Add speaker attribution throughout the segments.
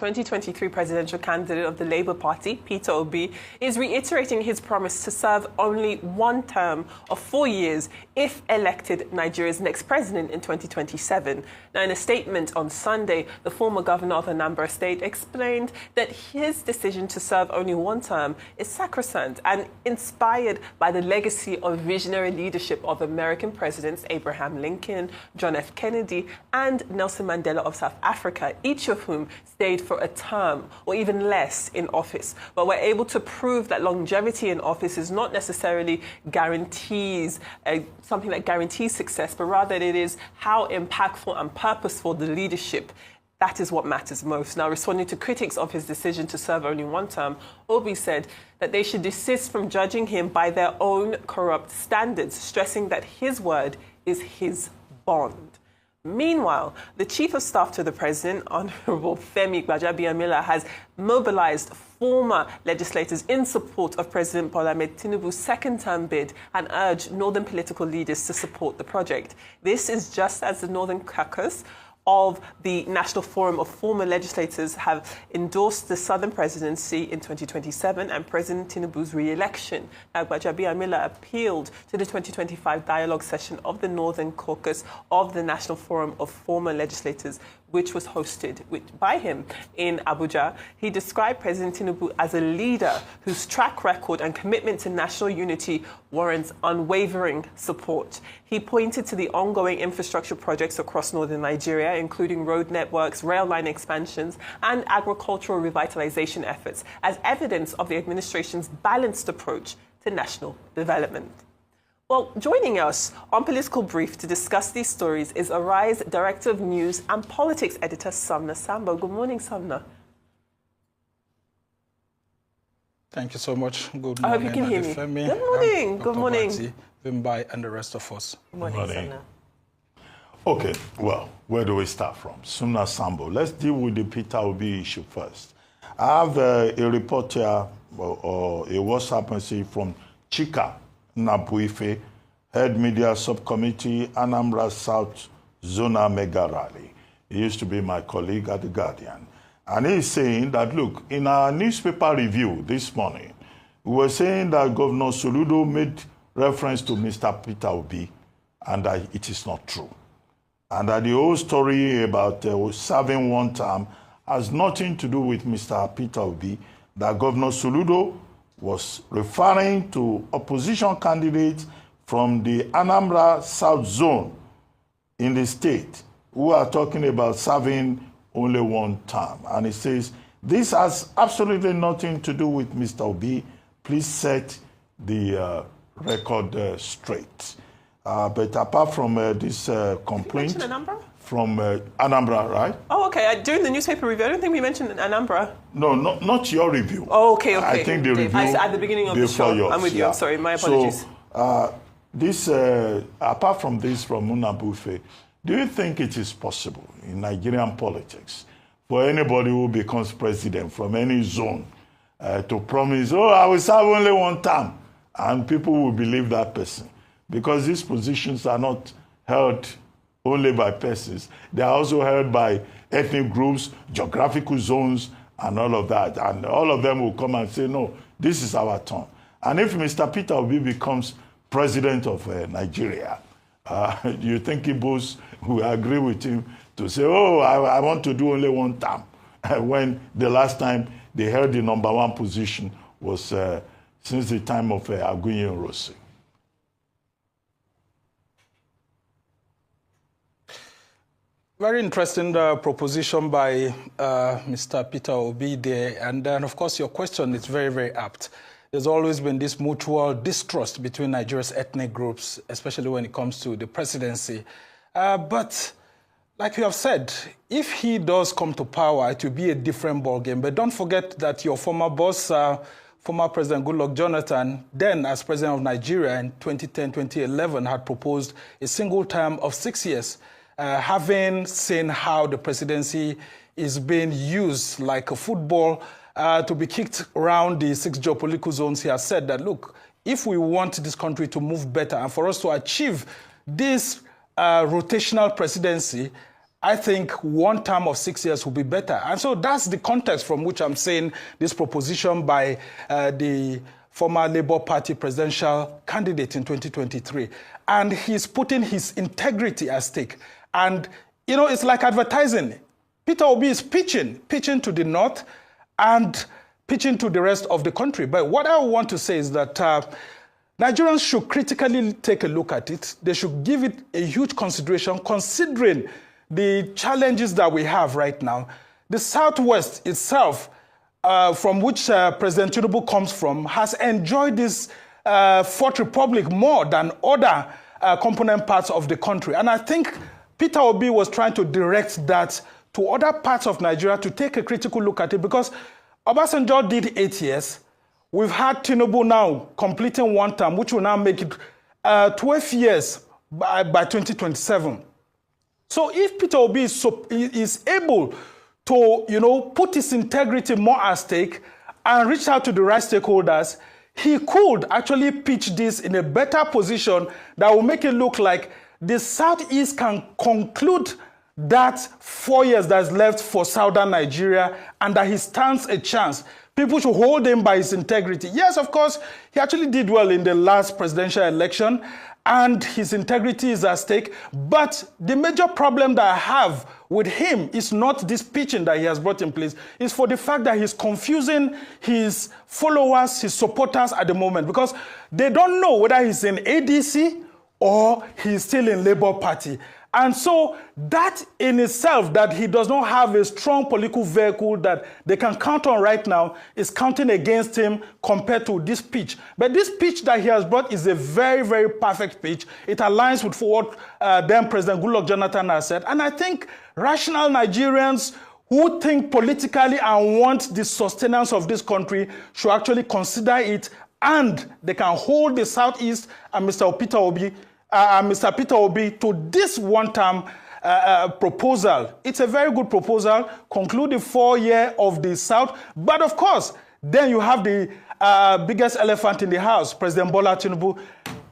Speaker 1: 2023 presidential candidate of the Labour Party, Peter Obi, is reiterating his promise to serve only one term of 4 years if elected Nigeria's next president in 2027. Now, in a statement on Sunday, the former governor of Anambra State explained that his decision to serve only one term is sacrosanct and inspired by the legacy of visionary leadership of American presidents Abraham Lincoln, John F. Kennedy, and Nelson Mandela of South Africa, each of whom stayed for a term or even less in office, but were able to prove that longevity in office is not necessarily something that guarantees success, but rather it is how impactful and purposeful the leadership. That is what matters most. Now, responding to critics of his decision to serve only one term, Obi said that they should desist from judging him by their own corrupt standards, stressing that his word is his bond. Meanwhile, the Chief of Staff to the President, Honorable Femi Gbajabiamila, has mobilized former legislators in support of President Bola Ahmed Tinubu's second-term bid and urged northern political leaders to support the project. This is just as the Northern Caucus of the National Forum of Former Legislators have endorsed the Southern presidency in 2027 and President Tinubu's re-election. Now, Gbajabiamila appealed to the 2025 dialogue session of the Northern Caucus of the National Forum of Former Legislators, which was hosted by him in Abuja. He described President Tinubu as a leader whose track record and commitment to national unity warrants unwavering support. He pointed to the ongoing infrastructure projects across northern Nigeria, including road networks, rail line expansions, and agricultural revitalization efforts, as evidence of the administration's balanced approach to national development. Well, joining us on Political Brief to discuss these stories is Arise Director of News and Politics Editor Sumner Sambo. Good morning, Sumner.
Speaker 2: Thank you so much. Good morning.
Speaker 1: I hope you can hear me.
Speaker 2: Femi,
Speaker 1: good morning. Good morning.
Speaker 2: Vimbai and the rest of us.
Speaker 1: Good morning, Sumner.
Speaker 3: Okay, well, where do we start from? Sumner Sambo. Let's deal with the Peter Obi issue first. I have a report here, or a WhatsApp message from Chika Nabuife, Head Media Subcommittee, Anambra South Zona Mega Rally. He used to be my colleague at The Guardian. And he's saying that, look, in our newspaper review this morning, we were saying that Governor Soludo made reference to Mr. Peter Obi, and that it is not true. And that the whole story about serving one term has nothing to do with Mr. Peter Obi, that Governor Soludo was referring to opposition candidates from the Anambra South Zone in the state who are talking about serving only one term. And he says, this has absolutely nothing to do with Mr. Obi. Please set the record straight. But apart from this complaint...
Speaker 1: Did you mention Anambra?
Speaker 3: From Anambra, right?
Speaker 1: Oh, okay. During the newspaper review, I don't think we mentioned Anambra.
Speaker 3: No, not your review.
Speaker 1: Oh, okay.
Speaker 3: I think the review
Speaker 1: at the beginning of the show.
Speaker 3: Yours,
Speaker 1: I'm with you. I'm sorry. My apologies.
Speaker 3: So, this, apart from this from Unabufe, do you think it is possible in Nigerian politics for anybody who becomes president from any zone to promise, oh, I will serve only one term, and people will believe that person? Because these positions are not held only by persons. They are also held by ethnic groups, geographical zones, and all of that. And all of them will come and say, no, this is our turn. And if Mr. Peter Obi becomes president of Nigeria, you think Igbos will agree with him to say, oh, I want to do only one term, when the last time they held the #1 position was since the time of Aguiyi Ironsi?
Speaker 2: Very interesting proposition by Mr. Peter Obi there. And then, of course, your question is very, very apt. There's always been this mutual distrust between Nigeria's ethnic groups, especially when it comes to the presidency. But like you have said, if he does come to power, it will be a different ballgame. But don't forget that your former boss, former President Goodluck Jonathan, then as president of Nigeria in 2010-2011, had proposed a single term of 6 years. Having seen how the presidency is being used like a football to be kicked around the 6 geopolitical zones, he has said that, look, if we want this country to move better and for us to achieve this rotational presidency, I think one term of 6 years will be better. And so that's the context from which I'm saying this proposition by the former Labour Party presidential candidate in 2023. And he's putting his integrity at stake. And, you know, it's like advertising. Peter Obi is pitching to the north and pitching to the rest of the country. But what I want to say is that Nigerians should critically take a look at it. They should give it a huge consideration, considering the challenges that we have right now. The Southwest itself, from which President Tinubu comes from, has enjoyed this Fourth Republic more than other component parts of the country. And I think Peter Obi was trying to direct that to other parts of Nigeria to take a critical look at it, because Obasanjo did 8 years. We've had Tinubu now completing one term, which will now make it 12 years by 2027. So if Peter Obi is able to, you know, put his integrity more at stake and reach out to the right stakeholders, he could actually pitch this in a better position that will make it look like the Southeast can conclude that 4 years that's left for Southern Nigeria and that he stands a chance. People should hold him by his integrity. Yes, of course, he actually did well in the last presidential election, and his integrity is at stake. But the major problem that I have with him is not this pitching that he has brought in place. It's for the fact that he's confusing his followers, his supporters at the moment, because they don't know whether he's in ADC or he's still in Labour Party. And so that in itself, that he does not have a strong political vehicle that they can count on right now, is counting against him compared to this pitch. But this pitch that he has brought is a very, very perfect pitch. It aligns with what then President Goodluck Jonathan has said. And I think rational Nigerians who think politically and want the sustenance of this country should actually consider it, and they can hold the Southeast and Mr. Peter Obi to this one-term proposal. It's a very good proposal, conclude the 4 year of the South. But of course, then you have the biggest elephant in the house, President Bola Tinubu.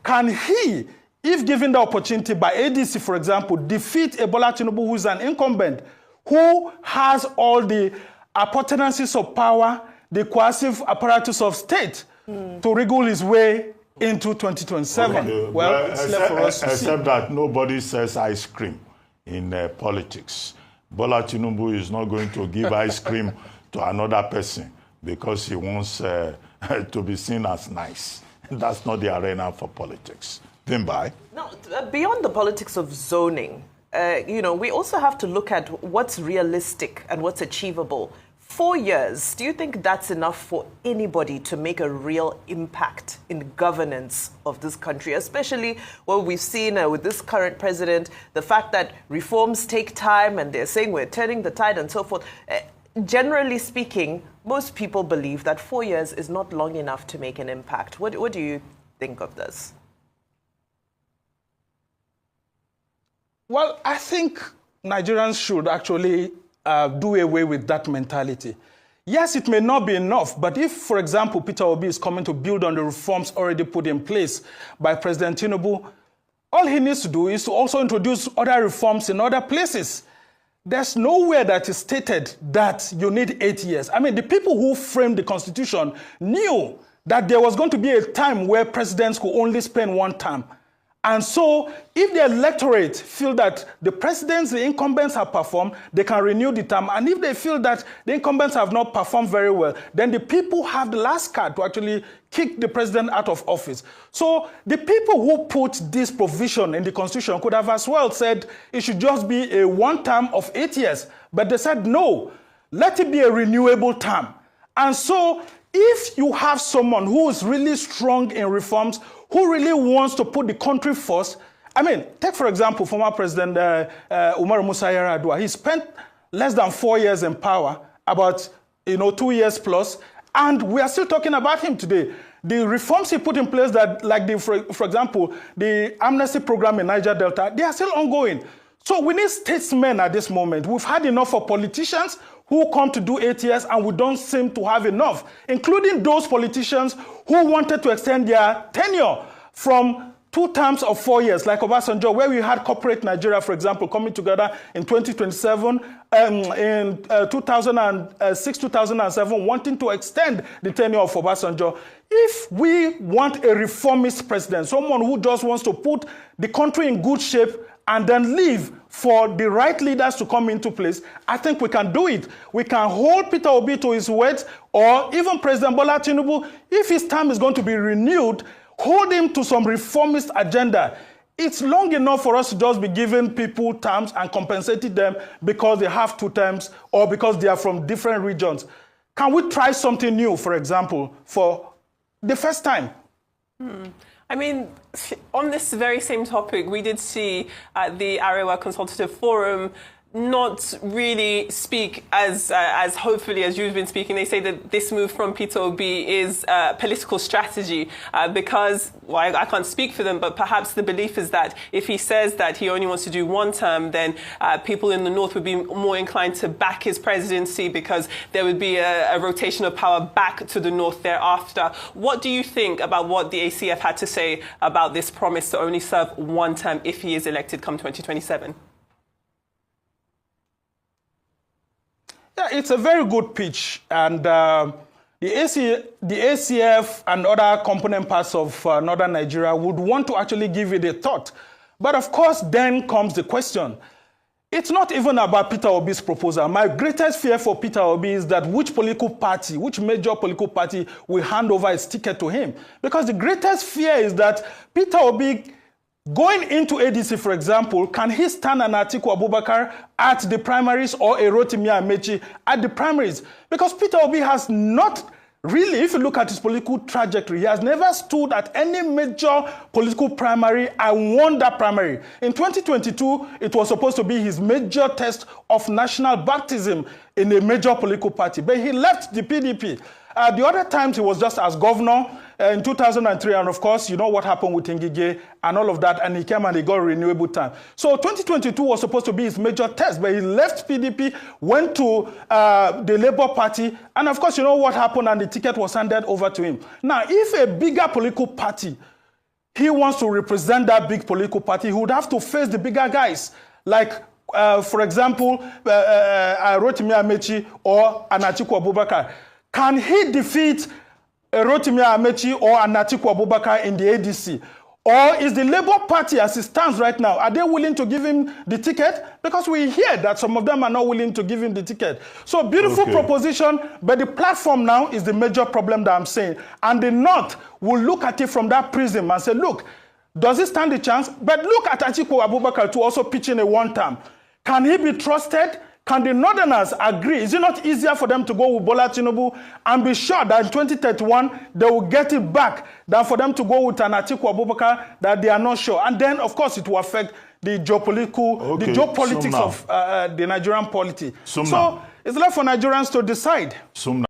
Speaker 2: Can he, if given the opportunity by ADC, for example, defeat a Bola Tinubu who is an incumbent, who has all the appurtenances of power, the coercive apparatus of state to wriggle his way into 2027.
Speaker 3: Okay.
Speaker 2: Well, it's left for us to see.
Speaker 3: Except that nobody says ice cream in politics. Bola Tinubu is not going to give ice cream to another person because he wants to be seen as nice. That's not the arena for politics. Vimbai?
Speaker 4: Now, beyond the politics of zoning, you know, we also have to look at what's realistic and what's achievable. 4 years, do you think that's enough for anybody to make a real impact in governance of this country? Especially what we've seen with this current president, the fact that reforms take time and they're saying we're turning the tide and so forth. Generally speaking, most people believe that 4 years is not long enough to make an impact. What do you think of this?
Speaker 2: Well, I think Nigerians should actually do away with that mentality. Yes, it may not be enough, but if, for example, Peter Obi is coming to build on the reforms already put in place by President Tinubu, all he needs to do is to also introduce other reforms in other places. There's nowhere that is stated that you need 8 years. I mean, the people who framed the Constitution knew that there was going to be a time where presidents could only spend one term. And so if the electorate feel that the presidents, the incumbents have performed, they can renew the term. And if they feel that the incumbents have not performed very well, then the people have the last card to actually kick the president out of office. So the people who put this provision in the Constitution could have as well said it should just be a one term of 8 years. But they said, no, let it be a renewable term. And so if you have someone who is really strong in reforms, who really wants to put the country first, I mean, take, for example, former President Umaru Musa Yar'Adua. He spent less than 4 years in power, about 2 years plus, and we are still talking about him today. The reforms he put in place, that, like for example, the amnesty program in Niger Delta, they are still ongoing. So we need statesmen at this moment. We've had enough of politicians who come to do 8 years, and we don't seem to have enough, including those politicians who wanted to extend their tenure from 2 terms of 4 years, like Obasanjo, where we had corporate Nigeria, for example, coming together in 2027, in 2006, 2007, wanting to extend the tenure of Obasanjo. If we want a reformist president, someone who just wants to put the country in good shape and then leave for the right leaders to come into place, I think we can do it. We can hold Peter Obi to his words, or even President Bola Tinubu, if his term is going to be renewed, hold him to some reformist agenda. It's long enough for us to just be giving people terms and compensating them because they have 2 terms or because they are from different regions. Can we try something new, for example, for the first time?
Speaker 1: I mean, on this very same topic, we did see at the Arewa Consultative Forum not really speak as hopefully as you've been speaking. They say that this move from Peter Obi is political strategy because, well, I can't speak for them, but perhaps the belief is that if he says that he only wants to do 1 term, then people in the north would be more inclined to back his presidency because there would be a rotation of power back to the north thereafter. What do you think about what the ACF had to say about this promise to only serve 1 term if he is elected come 2027?
Speaker 2: Yeah, it's a very good pitch, and the ACF and other component parts of northern Nigeria would want to actually give it a thought. But of course, then comes the question. It's not even about Peter Obi's proposal. My greatest fear for Peter Obi is that which major political party will hand over its ticket to him. Because the greatest fear is that Peter Obi, going into ADC, for example, can he stand an Atiku Abubakar at the primaries or a Rotimi Amechi at the primaries? Because Peter Obi has not really, if you look at his political trajectory, he has never stood at any major political primary and won that primary. In 2022, it was supposed to be his major test of national baptism in a major political party, but he left the PDP. The other times he was just as governor in 2003, and of course, you know what happened with Ngige and all of that, and he came and he got a renewable time. So 2022 was supposed to be his major test, but he left PDP, went to the Labour Party, and of course, you know what happened, and the ticket was handed over to him. Now, if a bigger political party, he wants to represent that big political party, he would have to face the bigger guys, like for example, Rotimi Amechi or Atiku Abubakar. Can he defeat Rotimi Amechi or Atiku Abubakar in the ADC? Or is the Labour Party, as it stands right now, are they willing to give him the ticket? Because we hear that some of them are not willing to give him the ticket. So beautiful proposition, but the platform now is the major problem that I'm saying. And the North will look at it from that prism and say, look, does he stand a chance? But look at Atiku Abubakar to also pitch in a 1 term. Can he be trusted? Can the Northerners agree? Is it not easier for them to go with Bola Tinubu and be sure that in 2031 they will get it back than for them to go with an Atiku Abubakar that they are not sure? And then, of course, it will affect the geopolitics of the Nigerian polity. So it's left for Nigerians to decide.